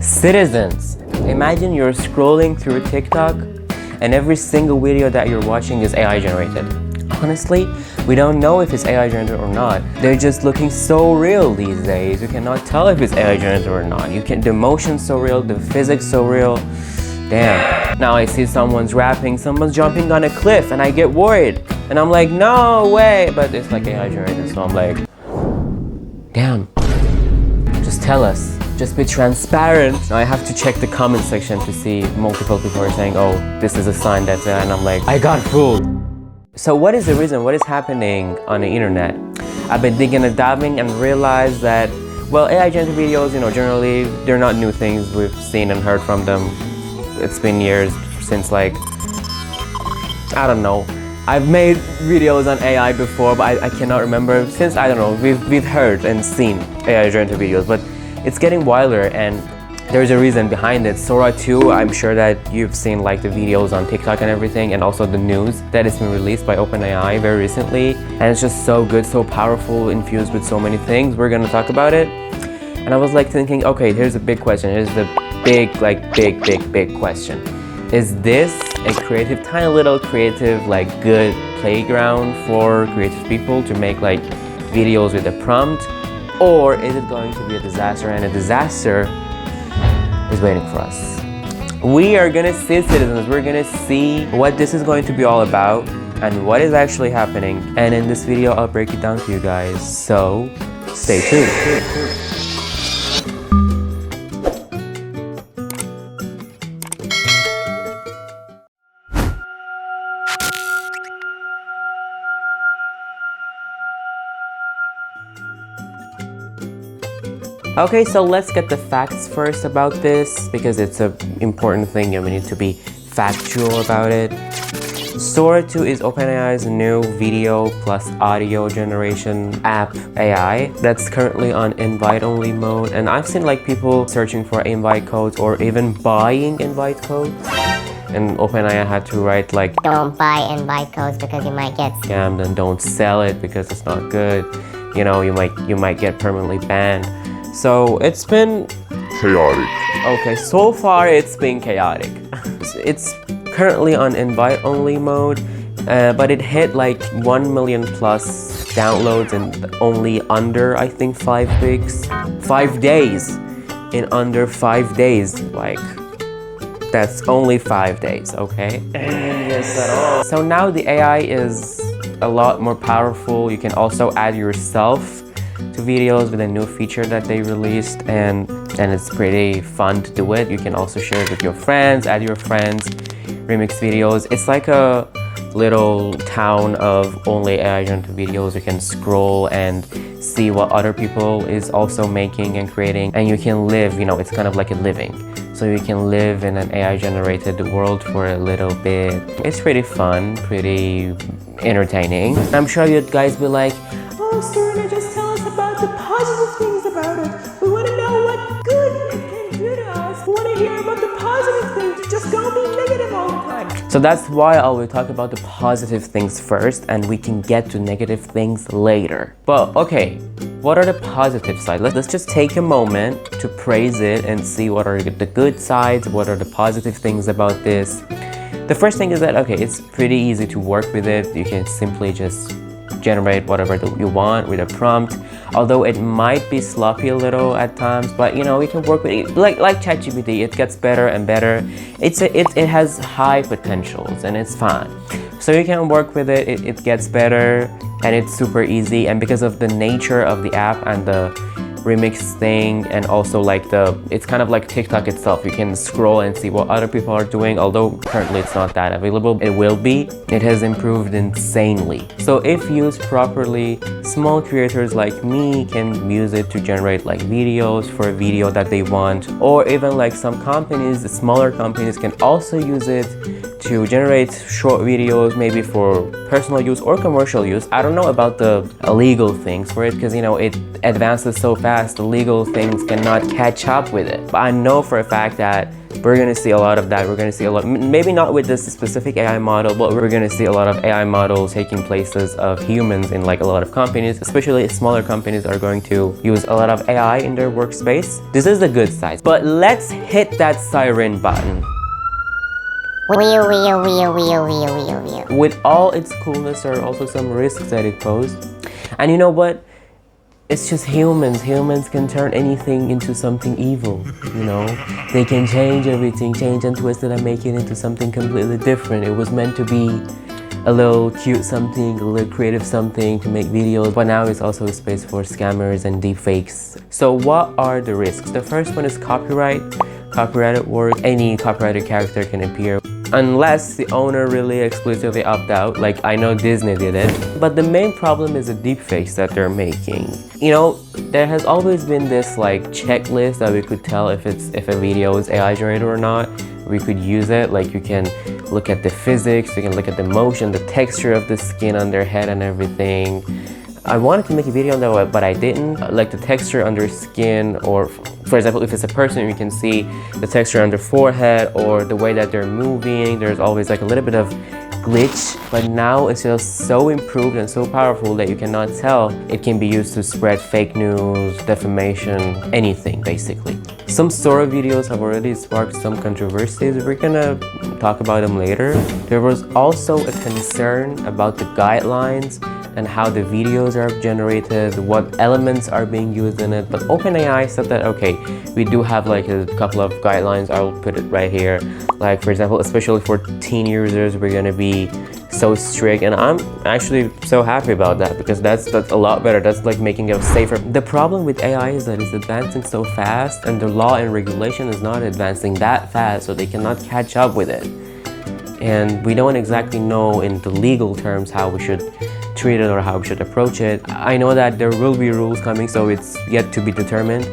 Citizens, imagine you're scrolling through TikTok and every single video that you're watching is AI generated. Honestly, we don't know if it's AI generated or not. They're just looking so real these days. You cannot tell if it's AI generated or not. The emotion's so real, the physics so real. Damn. Now I see someone's rapping, someone's jumping on a cliff and I get worried. And I'm like, no way. But it's like AI generated, so I'm like, damn. Just tell us. Just be transparent. Now I have to check the comment section to see multiple people are saying, oh, this is a sign that's AI, and I'm like, I got fooled. So what is the reason? What is happening on the internet? I've been digging and diving and realized that, well, AI generated videos, generally, they're not new things. We've seen and heard from them. It's been years since, like, I don't know. I've made videos on AI before, but I cannot remember. Since, I don't know, we've heard and seen AI generated videos, but it's getting wilder and there's a reason behind it. Sora 2, I'm sure that you've seen like the videos on TikTok and everything, and also the news that it's been released by OpenAI very recently. And it's just so good, so powerful, infused with so many things. We're gonna talk about it. And I was like thinking, okay, here's a big question. Here's the big question. Is this a creative, tiny little creative, like good playground for creative people to make like videos with a prompt? Or is it going to be a disaster, and a disaster is waiting for us? We are gonna see, citizens, we're gonna see what this is going to be all about and what is actually happening. And in this video, I'll break it down to you guys. So stay tuned. Okay, so let's get the facts first about this because it's an important thing and we need to be factual about it. Sora 2 is OpenAI's new video plus audio generation app AI that's currently on invite-only mode, and I've seen like people searching for invite codes or even buying invite codes, and OpenAI had to write like, don't buy invite codes because you might get scammed, and don't sell it because it's not good. You might get permanently banned. So it's been chaotic. Okay, so far it's been chaotic. It's currently on invite-only mode, but it hit like 1 million plus downloads in only under, I think, 5 weeks. 5 days. In under 5 days. Like, that's only 5 days, okay? Yes, at all. So now the AI is a lot more powerful. You can also add yourself to videos with a new feature that they released, and it's pretty fun to do it. You can also share it with your friends, add your friends, remix videos. It's like a little town of only AI generated videos. You can scroll and see what other people is also making and creating, and you can live, it's kind of like a living. So you can live in an AI generated world for a little bit. It's pretty fun, pretty entertaining. I'm sure you guys be like, oh, Sora, just tell us about the positive things about it. We want to know what good it can do to us. We want to hear about the positive things. Just don't be negative all the time. So that's why I will talk about the positive things first, and we can get to negative things later. But okay, what are the positive sides? Let's just take a moment to praise it and see what are the good sides, what are the positive things about this. The first thing is that, okay, it's pretty easy to work with it. You can simply just generate whatever you want with a prompt, although it might be sloppy a little at times, but we can work with it like ChatGPT. It gets better and better. It has high potentials and it's fun, so you can work with it. It gets better and it's super easy, and because of the nature of the app and the remix thing, and also like it's kind of like TikTok itself. You can scroll and see what other people are doing, although currently it's not that available. It will be. It has improved insanely. So if used properly, small creators like me can use it to generate like videos for a video that they want, or even like some companies, the smaller companies, can also use it to generate short videos, maybe for personal use or commercial use. I don't know about the illegal things for it because it advances so fast, the legal things cannot catch up with it. But I know for a fact that We're gonna see a lot of that. We're gonna see a lot, maybe not with this specific AI model, but we're gonna see a lot of AI models taking places of humans in like a lot of companies, especially smaller companies are going to use a lot of AI in their workspace. This is the good side, but let's hit that siren button. Wheel, wheel, wheel, wheel, wheel, wheel, wheel. With all its coolness, there are also some risks that it posed. And you know what? It's just humans. Humans can turn anything into something evil, you know? They can change everything, change and twist it and make it into something completely different. It was meant to be a little cute something, a little creative something to make videos, but now it's also a space for scammers and deepfakes. So what are the risks? The first one is copyright. Copyrighted work, any copyrighted character can appear unless the owner really explicitly opt out, like I know Disney did it. But the main problem is the deepfakes that they're making. You know, there has always been this like checklist that we could tell if a video is AI generated or not. We could use it, like you can look at the physics, you can look at the motion, the texture of the skin on their head and everything. I wanted to make a video on that, but I didn't. Like the texture under skin, or for example, if it's a person, you can see the texture on their forehead or the way that they're moving. There's always like a little bit of glitch, but now it's just so improved and so powerful that you cannot tell. It can be used to spread fake news, defamation, anything basically. Some Sora videos have already sparked some controversies. We're gonna talk about them later. There was also a concern about the guidelines and how the videos are generated, what elements are being used in it. But OpenAI said that, okay, we do have like a couple of guidelines. I'll put it right here. Like for example, especially for teen users, we're gonna be so strict, and I'm actually so happy about that because that's a lot better. That's like making it safer. The problem with AI is that it's advancing so fast, and the law and regulation is not advancing that fast, so they cannot catch up with it. And we don't exactly know in the legal terms how we should treat it or how we should approach it. I know that there will be rules coming, so it's yet to be determined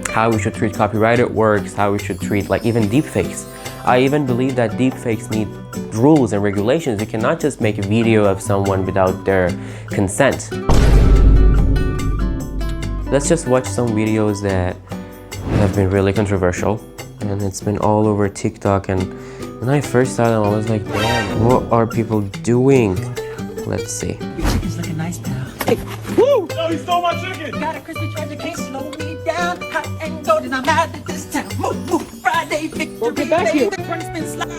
how we should treat copyrighted works, how we should treat like even deepfakes. I even believe that deepfakes need rules and regulations. You cannot just make a video of someone without their consent. Let's just watch some videos that have been really controversial, and it's been all over TikTok, and when I first saw them I was like, damn, what are people doing? Let's see. Your chicken's looking nice now. Hey, woo! No, he stole my chicken! Got a crispy treasure, can't slow me down. Hot and golden, I'm out of this town. Move, move, Friday, victory. Well, get back here.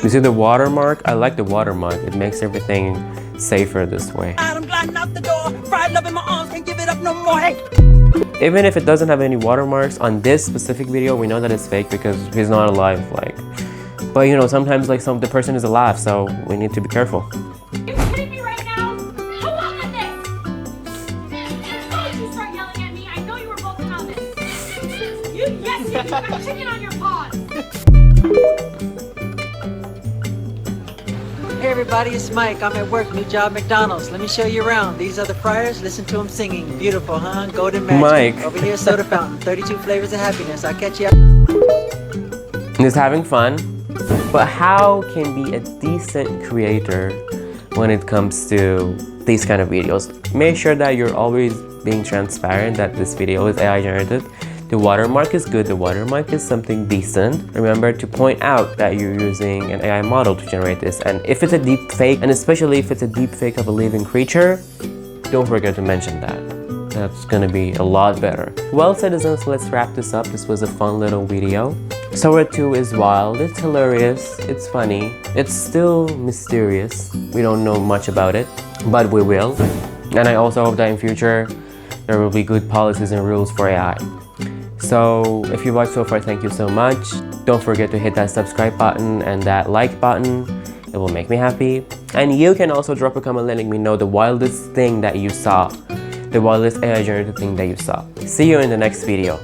You see the watermark? I like the watermark. It makes everything safer this way. I'm gliding out the door. Fried love in my arms, can't give it up no more. Hey! Even if it doesn't have any watermarks on this specific video, we know that it's fake because he's not alive. Like, but you know, sometimes like the person is alive, so we need to be careful. Yes, you got chicken on your paws. Hey everybody, it's Mike. I'm at work, new job, McDonald's. Let me show you around. These are the fryers. Listen to them singing. Beautiful, huh? Golden magic. Mike. Over here, soda fountain. 32 flavors of happiness. I'll catch you. Just having fun. But how can be a decent creator when it comes to these kind of videos? Make sure that you're always being transparent that this video is AI generated. The watermark is good, the watermark is something decent. Remember to point out that you're using an AI model to generate this. And if it's a deep fake, and especially if it's a deep fake of a living creature, don't forget to mention that. That's gonna be a lot better. Well, citizens, let's wrap this up. This was a fun little video. Sora 2 is wild, it's hilarious, it's funny, it's still mysterious. We don't know much about it, but we will. And I also hope that in future, there will be good policies and rules for AI. So if you watched so far, thank you so much. Don't forget to hit that subscribe button and that like button. It will make me happy. And you can also drop a comment letting me know the wildest thing that you saw. The wildest AI generated thing that you saw. See you in the next video.